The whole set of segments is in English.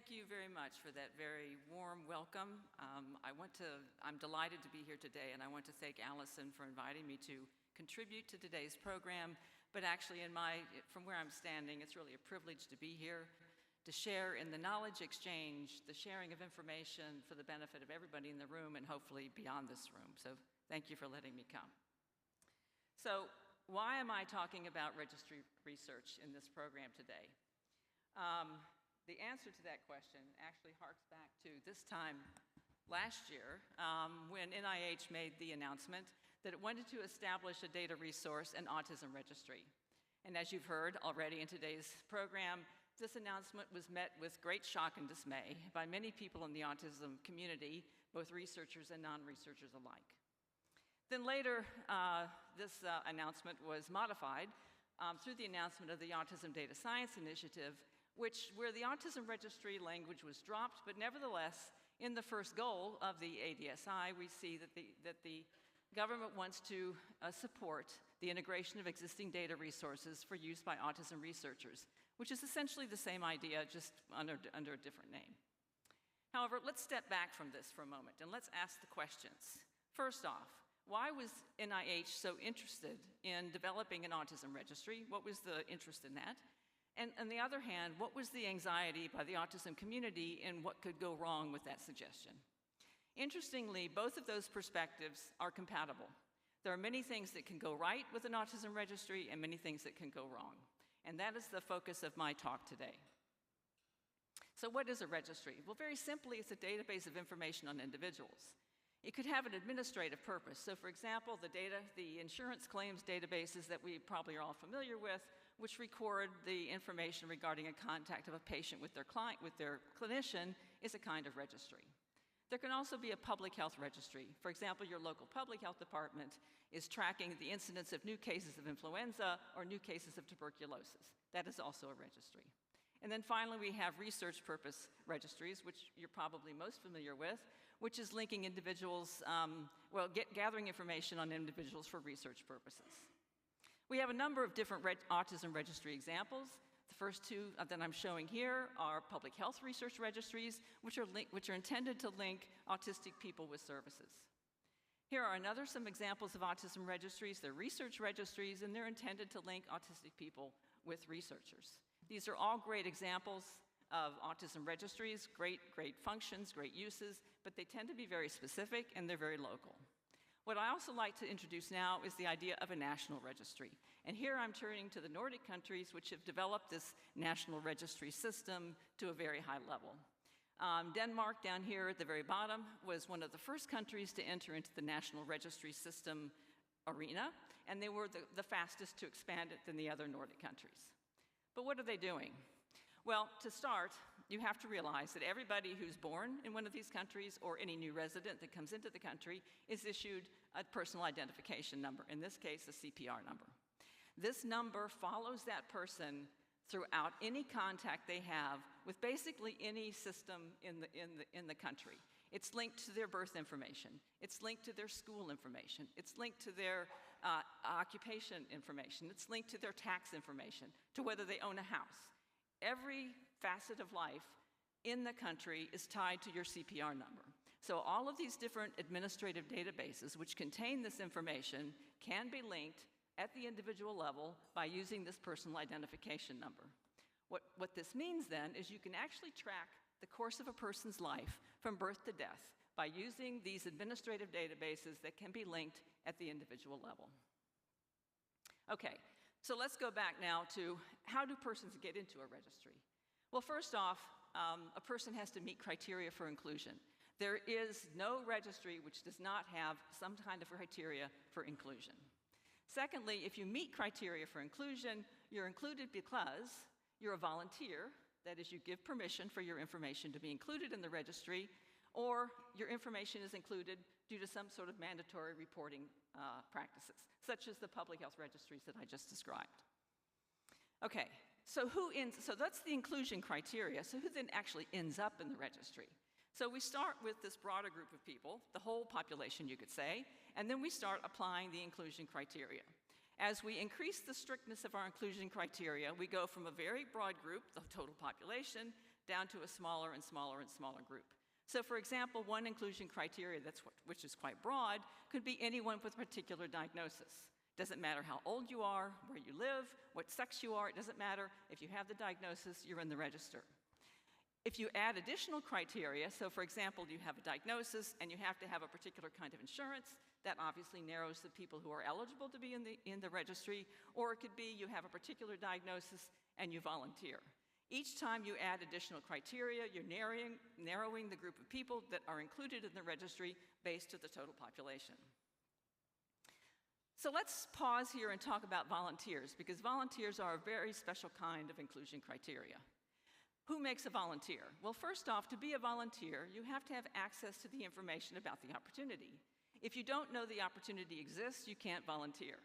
Thank you very much for that very warm welcome. I'm delighted to be here today, and I want to thank Allison for inviting me to contribute to today's program. But actually, from where I'm standing, it's really a privilege to be here, to share in the knowledge exchange, the sharing of information for the benefit of everybody in the room and hopefully beyond this room. So thank you for letting me come. So why am I talking about registry research in this program today? The answer to that question actually harks back to this time last year when NIH made the announcement that it wanted to establish a data resource and autism registry. And as you've heard already in today's program, this announcement was met with great shock and dismay by many people in the autism community, both researchers and non-researchers alike. Then later, this announcement was modified through the announcement of the Autism Data Science Initiative, where the autism registry language was dropped, but nevertheless, in the first goal of the ADSI, we see that the government wants to support the integration of existing data resources for use by autism researchers, which is essentially the same idea, just under a different name. However, let's step back from this for a moment, and let's ask the questions. First off, why was NIH so interested in developing an autism registry? What was the interest in that? And on the other hand, what was the anxiety by the autism community and what could go wrong with that suggestion? Interestingly, both of those perspectives are compatible. There are many things that can go right with an autism registry and many things that can go wrong. And that is the focus of my talk today. So what is a registry? Well, very simply, it's a database of information on individuals. It could have an administrative purpose. So for example, the insurance claims databases that we probably are all familiar with, which record the information regarding a contact of a patient with their clinician, is a kind of registry. There can also be a public health registry. For example, your local public health department is tracking the incidence of new cases of influenza or new cases of tuberculosis. That is also a registry. And then finally, we have research purpose registries, which you're probably most familiar with, which is linking individuals, gathering information on individuals for research purposes. We have a number of different autism registry examples. The first two that I'm showing here are public health research registries, which are intended to link autistic people with services. Here are some examples of autism registries. They're research registries, and they're intended to link autistic people with researchers. These are all great examples of autism registries, great functions, great uses, but they tend to be very specific and they're very local. What I also like to introduce now is the idea of a national registry. And here I'm turning to the Nordic countries, which have developed this national registry system to a very high level. Denmark, down here at the very bottom, was one of the first countries to enter into the national registry system arena, and they were the fastest to expand it than the other Nordic countries. But what are they doing? Well, to start, you have to realize that everybody who's born in one of these countries or any new resident that comes into the country is issued a personal identification number, in this case, a CPR number. This number follows that person throughout any contact they have with basically any system in the country. It's linked to their birth information. It's linked to their school information. It's linked to their occupation information. It's linked to their tax information, to whether they own a house. Every facet of life in the country is tied to your CPR number. So all of these different administrative databases which contain this information can be linked at the individual level by using this personal identification number. What this means then is you can actually track the course of a person's life from birth to death by using these administrative databases that can be linked at the individual level. Okay, so let's go back now to how do persons get into a registry? Well, first off, a person has to meet criteria for inclusion. There is no registry which does not have some kind of criteria for inclusion. Secondly, if you meet criteria for inclusion, you're included because you're a volunteer. That is, you give permission for your information to be included in the registry, or your information is included due to some sort of mandatory reporting practices, such as the public health registries that I just described. Okay, so that's the inclusion criteria. So who then actually ends up in the registry? So we start with this broader group of people, the whole population, you could say, and then we start applying the inclusion criteria. As we increase the strictness of our inclusion criteria, we go from a very broad group, the total population, down to a smaller and smaller and smaller group. So for example, one inclusion criteria which is quite broad could be anyone with a particular diagnosis. Doesn't matter how old you are, where you live, what sex you are, it doesn't matter. If you have the diagnosis, you're in the register. If you add additional criteria, so for example, you have a diagnosis and you have to have a particular kind of insurance, that obviously narrows the people who are eligible to be in the registry, or it could be you have a particular diagnosis and you volunteer. Each time you add additional criteria, you're narrowing the group of people that are included in the registry based on the total population. So let's pause here and talk about volunteers, because volunteers are a very special kind of inclusion criteria. Who makes a volunteer? Well, first off, to be a volunteer, you have to have access to the information about the opportunity. If you don't know the opportunity exists, you can't volunteer.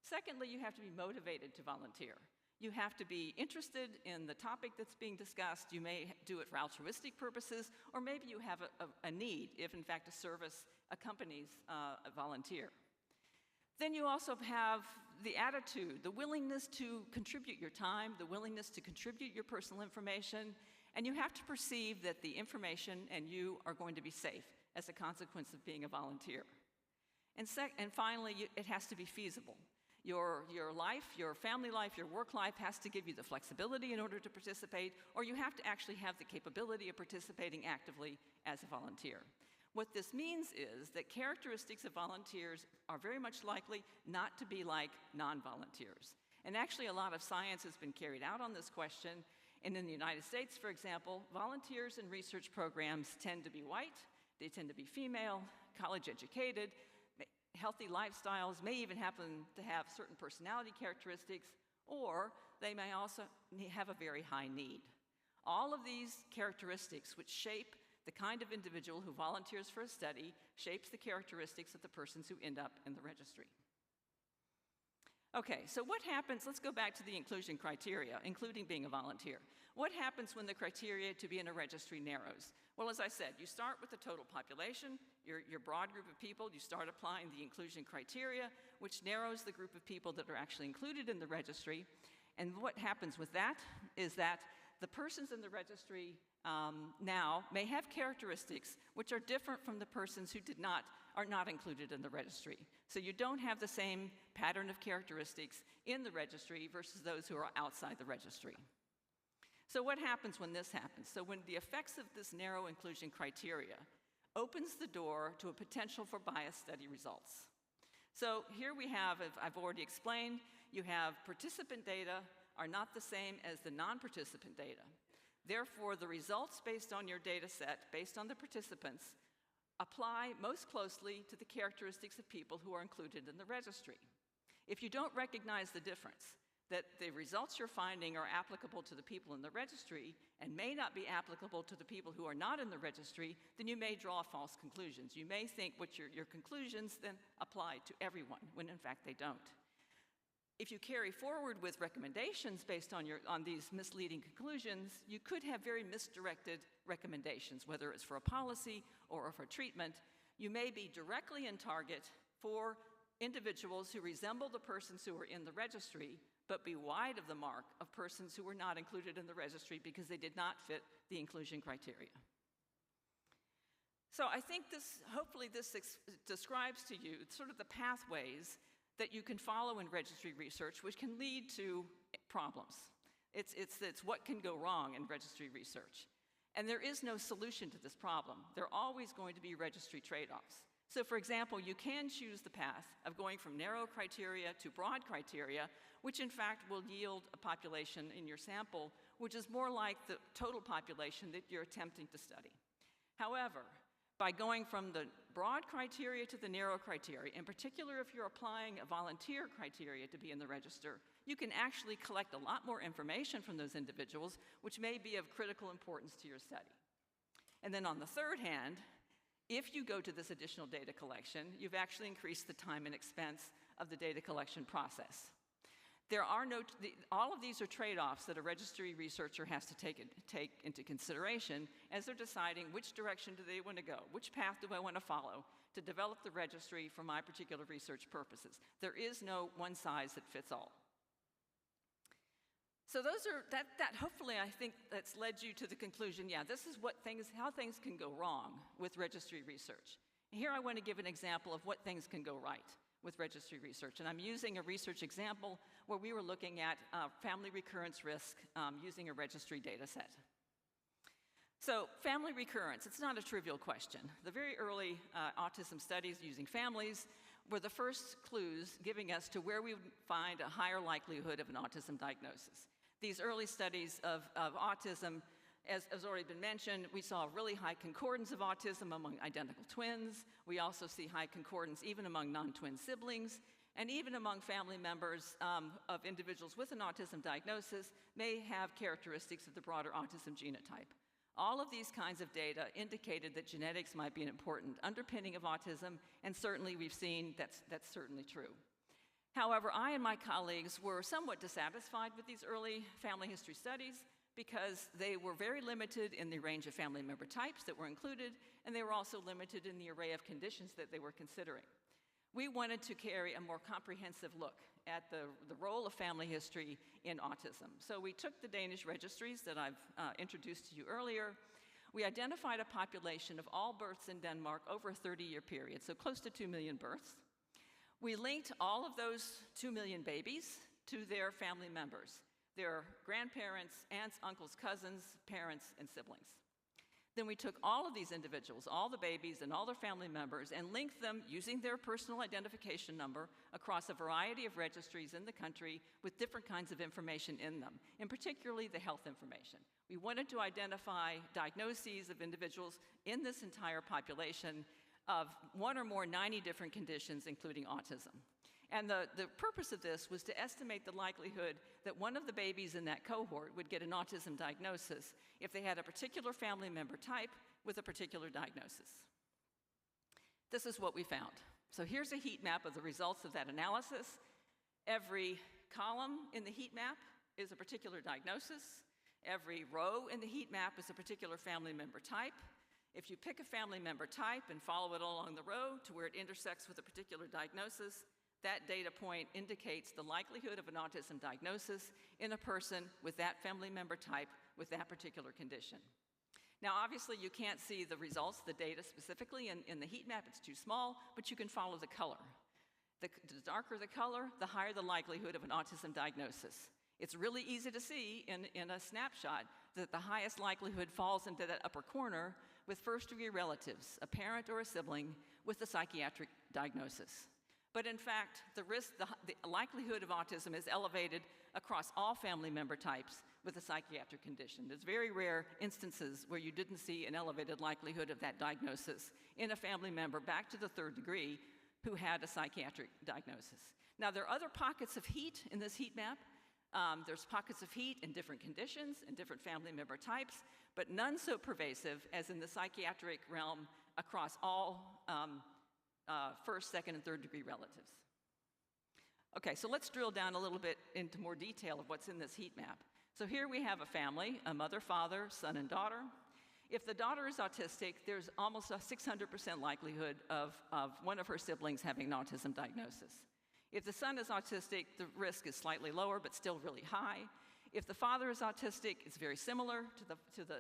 Secondly, you have to be motivated to volunteer. You have to be interested in the topic that's being discussed. You may do it for altruistic purposes, or maybe you have a need if, in fact, a service accompanies a volunteer. Then you also have the attitude, the willingness to contribute your time, the willingness to contribute your personal information, and you have to perceive that the information and you are going to be safe as a consequence of being a volunteer. And finally, it has to be feasible. Your life, your family life, your work life has to give you the flexibility in order to participate, or you have to actually have the capability of participating actively as a volunteer. What this means is that characteristics of volunteers are very much likely not to be like non-volunteers. And actually, a lot of science has been carried out on this question. And in the United States, for example, volunteers in research programs tend to be white, they tend to be female, college educated, healthy lifestyles, may even happen to have certain personality characteristics, or they may also have a very high need. All of these characteristics which shape the kind of individual who volunteers for a study shapes the characteristics of the persons who end up in the registry. Okay, so what happens, let's go back to the inclusion criteria, including being a volunteer. What happens when the criteria to be in a registry narrows? Well, as I said, you start with the total population, your broad group of people, you start applying the inclusion criteria, which narrows the group of people that are actually included in the registry. And what happens with that is that the persons in the registry now may have characteristics which are different from the persons who are not included in the registry. So you don't have the same pattern of characteristics in the registry versus those who are outside the registry. So what happens when this happens? So when the effects of this narrow inclusion criteria opens the door to a potential for biased study results. So here we have, as I've already explained, you have participant data are not the same as the non-participant data. Therefore, the results based on your data set, based on the participants, apply most closely to the characteristics of people who are included in the registry. If you don't recognize the difference, that the results you're finding are applicable to the people in the registry and may not be applicable to the people who are not in the registry, then you may draw false conclusions. You may think what your conclusions then apply to everyone, when in fact they don't. If you carry forward with recommendations based on these misleading conclusions, you could have very misdirected recommendations, whether it's for a policy or for treatment. You may be directly in target for individuals who resemble the persons who are in the registry, but be wide of the mark of persons who were not included in the registry because they did not fit the inclusion criteria. So I think hopefully this describes to you sort of the pathways that you can follow in registry research, which can lead to problems. It's what can go wrong in registry research. And there is no solution to this problem. There are always going to be registry trade-offs. So for example, you can choose the path of going from narrow criteria to broad criteria, which in fact will yield a population in your sample, which is more like the total population that you're attempting to study. However, by going from the broad criteria to the narrow criteria, in particular if you're applying a volunteer criteria to be in the register, you can actually collect a lot more information from those individuals, which may be of critical importance to your study. And then on the third hand, if you go to this additional data collection, you've actually increased the time and expense of the data collection process. All of these are trade-offs that a registry researcher has to take into consideration as they're deciding which direction do they want to go, which path do I want to follow to develop the registry for my particular research purposes. There is no one size that fits all. So that hopefully I think that's led you to the conclusion, yeah, this is how things can go wrong with registry research. Here I want to give an example of what things can go right with registry research. And I'm using a research example where we were looking at family recurrence risk using a registry data set. So family recurrence, it's not a trivial question. The very early autism studies using families were the first clues giving us to where we would find a higher likelihood of an autism diagnosis. These early studies of autism, as already been mentioned, we saw really high concordance of autism among identical twins. We also see high concordance even among non-twin siblings, and even among family members of individuals with an autism diagnosis may have characteristics of the broader autism genotype. All of these kinds of data indicated that genetics might be an important underpinning of autism, and certainly we've seen that's certainly true. However, I and my colleagues were somewhat dissatisfied with these early family history studies because they were very limited in the range of family member types that were included, and they were also limited in the array of conditions that they were considering. We wanted to carry a more comprehensive look at the role of family history in autism. So we took the Danish registries that I've introduced to you earlier. We identified a population of all births in Denmark over a 30-year period, so close to 2 million births. We linked all of those 2 million babies to their family members, their grandparents, aunts, uncles, cousins, parents, and siblings. Then we took all of these individuals, all the babies and all their family members, and linked them using their personal identification number across a variety of registries in the country with different kinds of information in them, and particularly the health information. We wanted to identify diagnoses of individuals in this entire population of one or more 90 different conditions, including autism. And the purpose of this was to estimate the likelihood that one of the babies in that cohort would get an autism diagnosis if they had a particular family member type with a particular diagnosis. This is what we found. So here's a heat map of the results of that analysis. Every column in the heat map is a particular diagnosis. Every row in the heat map is a particular family member type. If you pick a family member type and follow it along the row to where it intersects with a particular diagnosis, that data point indicates the likelihood of an autism diagnosis in a person with that family member type with that particular condition. Now, obviously, you can't see the results, the data specifically in the heat map. It's too small, but you can follow the color. The darker the color, the higher the likelihood of an autism diagnosis. It's really easy to see in a snapshot that the highest likelihood falls into that upper corner with first-degree relatives, a parent or a sibling with a psychiatric diagnosis. But in fact, the likelihood of autism is elevated across all family member types with a psychiatric condition. There's very rare instances where you didn't see an elevated likelihood of that diagnosis in a family member back to the third degree who had a psychiatric diagnosis. Now, there are other pockets of heat in this heat map. There's pockets of heat in different conditions and different family member types, but none so pervasive as in the psychiatric realm across all first, second, and third degree relatives. Okay, so let's drill down a little bit into more detail of what's in this heat map. So here we have a family, a mother, father, son, and daughter. If the daughter is autistic, there's almost a 600% likelihood of one of her siblings having an autism diagnosis. If the son is autistic, the risk is slightly lower, but still really high. If the father is autistic, it's very similar to the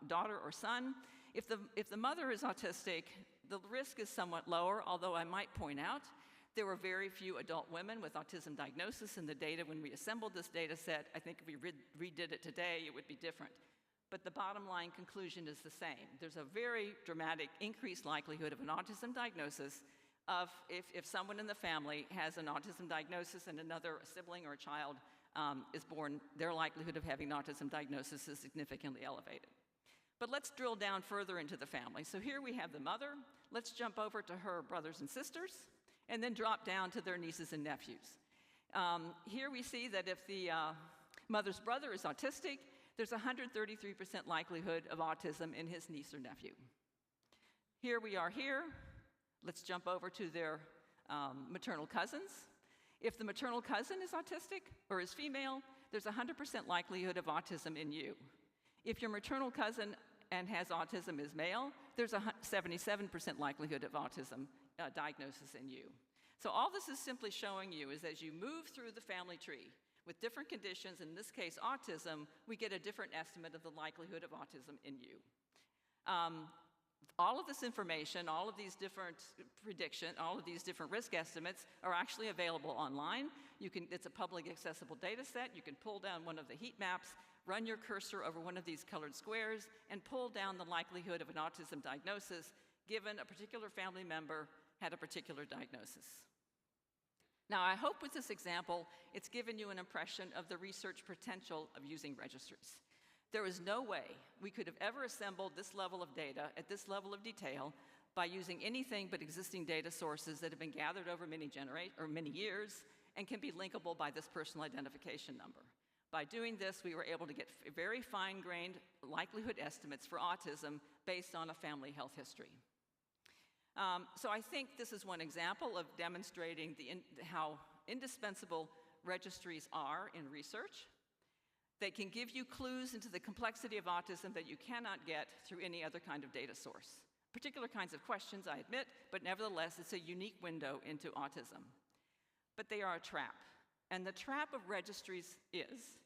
daughter or son. If the mother is autistic, the risk is somewhat lower, although I might point out there were very few adult women with autism diagnosis in the data when we assembled this data set. I think if we redid it today, it would be different. But the bottom line conclusion is the same. There's a very dramatic increased likelihood of an autism diagnosis of if someone in the family has an autism diagnosis and another sibling or a child is born, their likelihood of having an autism diagnosis is significantly elevated. But let's drill down further into the family. So here we have the mother. Let's jump over to her brothers and sisters, and then drop down to their nieces and nephews. Here we see that if the mother's brother is autistic, there's a 133% likelihood of autism in his niece or nephew. Here we are here. Let's jump over to their maternal cousins. If the maternal cousin is autistic or is female, there's a 100% likelihood of autism in you. If your maternal cousin and has autism is male, there's a 77% likelihood of autism diagnosis in you. So all this is simply showing you is as you move through the family tree, With different conditions, in this case autism, we get a different estimate of the likelihood of autism in you. All of this information, all of these different all of these different risk estimates are actually available online. It's a public accessible data set. You can pull down one of the heat maps, run your cursor over one of these colored squares, and pull down the likelihood of an autism diagnosis given a particular family member had a particular diagnosis. Now, I hope with this example, it's given you an impression of the research potential of using registries. There is no way we could have ever assembled this level of data at this level of detail by using anything but existing data sources that have been gathered over many years and can be linkable by this personal identification number. By doing this, we were able to get very fine-grained likelihood estimates for autism based on a family health history. So I think this is one example of demonstrating how indispensable registries are in research. They can give you clues into the complexity of autism that you cannot get through any other kind of data source. Particular kinds of questions, I admit, but nevertheless, it's a unique window into autism. But they are a trap. And the trap of registries is,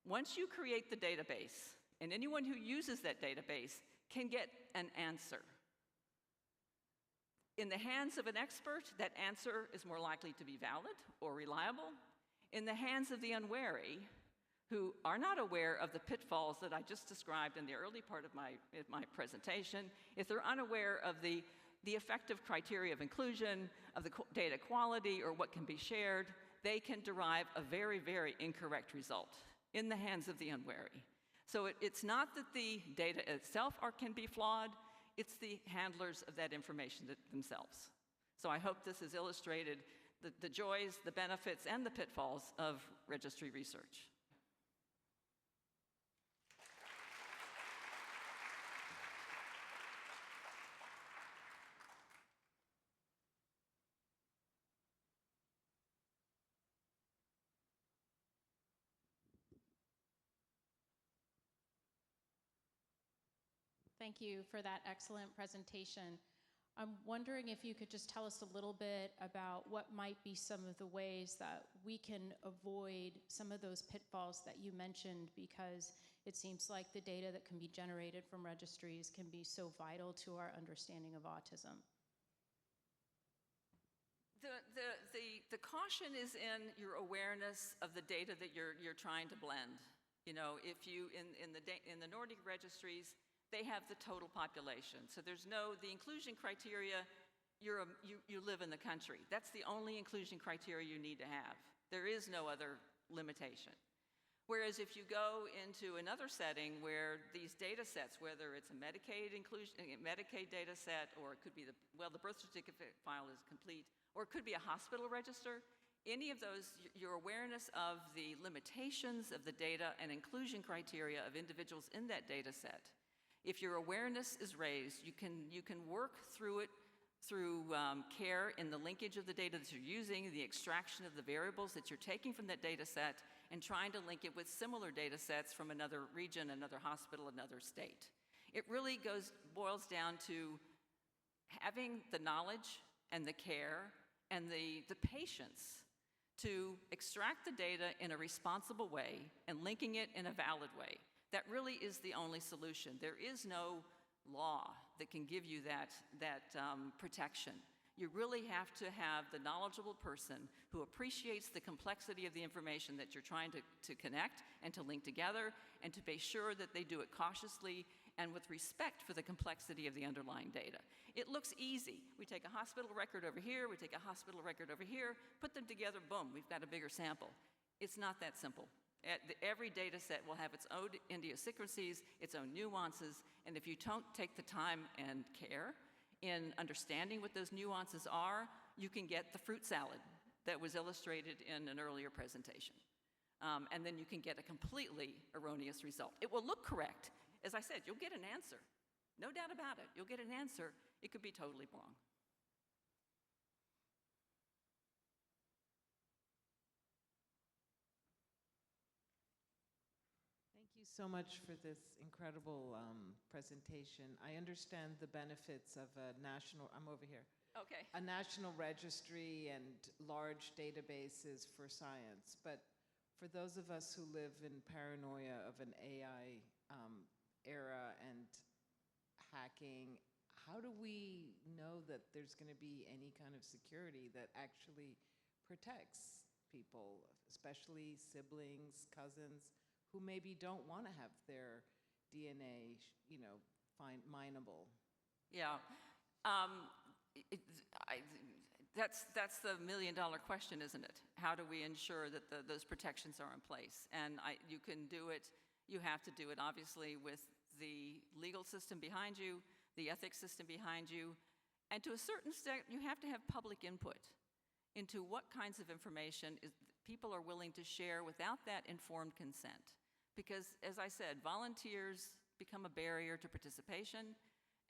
once you create the database, and anyone who uses that database can get an answer. In the hands of an expert, that answer is more likely to be valid or reliable. In the hands of the unwary, who are not aware of the pitfalls that I just described in the early part of my presentation, if they're unaware of the effective criteria of inclusion, of the data quality, or what can be shared, they can derive a very, very incorrect result in the hands of the unwary. So it's not that the data itself can be flawed, it's the handlers of that information themselves. So I hope this has illustrated the joys, the benefits, and the pitfalls of registry research. Thank you for that excellent presentation. I'm wondering if you could just tell us a little bit about what might be some of the ways that we can avoid some of those pitfalls that you mentioned, because it seems like the data that can be generated from registries can be so vital to our understanding of autism. The caution is in your awareness of the data that you're trying to blend. You know, if you in the Nordic registries, they have the total population. So the inclusion criteria, you live in the country. That's the only inclusion criteria you need to have. There is no other limitation. Whereas if you go into another setting where these data sets, whether it's a Medicaid data set, or it could be the birth certificate file is complete, or it could be a hospital register, any of those, your awareness of the limitations of the data and inclusion criteria of individuals in that data set, if your awareness is raised, you can work through it through care in the linkage of the data that you're using, the extraction of the variables that you're taking from that data set, and trying to link it with similar data sets from another region, another hospital, another state. It really boils down to having the knowledge and the care and the patience to extract the data in a responsible way and linking it in a valid way. That really is the only solution. There is no law that can give you that protection. You really have to have the knowledgeable person who appreciates the complexity of the information that you're trying to connect and to link together, and to be sure that they do it cautiously and with respect for the complexity of the underlying data. It looks easy. We take a hospital record over here, we take a hospital record over here, put them together, boom, we've got a bigger sample. It's not that simple. Every data set will have its own idiosyncrasies, its own nuances, and if you don't take the time and care in understanding what those nuances are, you can get the fruit salad that was illustrated in an earlier presentation. And then you can get a completely erroneous result. It will look correct. As I said, you'll get an answer. No doubt about it. You'll get an answer. It could be totally wrong. Thank you so much for this incredible presentation. I understand the benefits of a national, I'm over here. Okay. A national registry and large databases for science. But for those of us who live in paranoia of an AI era and hacking, how do we know that there's going to be any kind of security that actually protects people, especially siblings, cousins, who maybe don't want to have their DNA, mineable? Yeah. It, I, that's the million-dollar question, isn't it? How do we ensure that those protections are in place? And you can do it, you have to do it, obviously, with the legal system behind you, the ethics system behind you, and to a certain extent, you have to have public input into what kinds of information people are willing to share without that informed consent. Because, as I said, volunteers become a barrier to participation,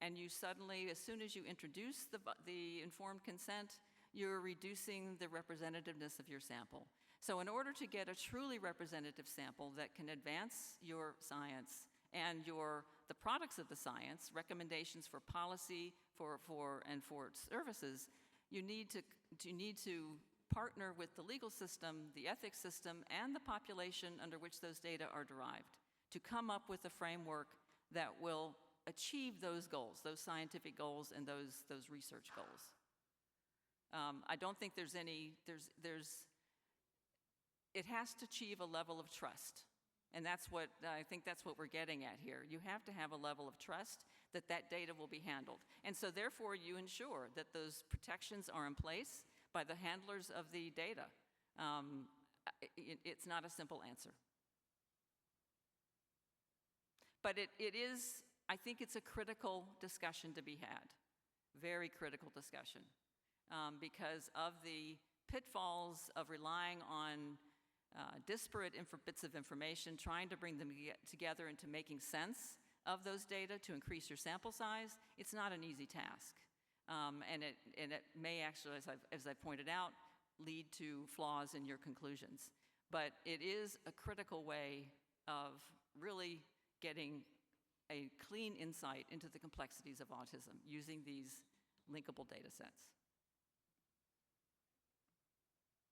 and you suddenly, as soon as you introduce the informed consent, you're reducing the representativeness of your sample. So in order to get a truly representative sample that can advance your science and the products of the science, recommendations for policy for services, you need to partner with the legal system, the ethics system, and the population under which those data are derived to come up with a framework that will achieve those goals, those scientific goals and those research goals. I don't think it has to achieve a level of trust. And I think that's what we're getting at here. You have to have a level of trust that data will be handled. And so therefore you ensure that those protections are in place by the handlers of the data. It's not a simple answer. But I think it's a critical discussion to be had, very critical discussion, because of the pitfalls of relying on disparate bits of information, trying to bring them together into making sense of those data to increase your sample size. It's not an easy task. And it may actually, as I pointed out, lead to flaws in your conclusions. But it is a critical way of really getting a clean insight into the complexities of autism using these linkable data sets.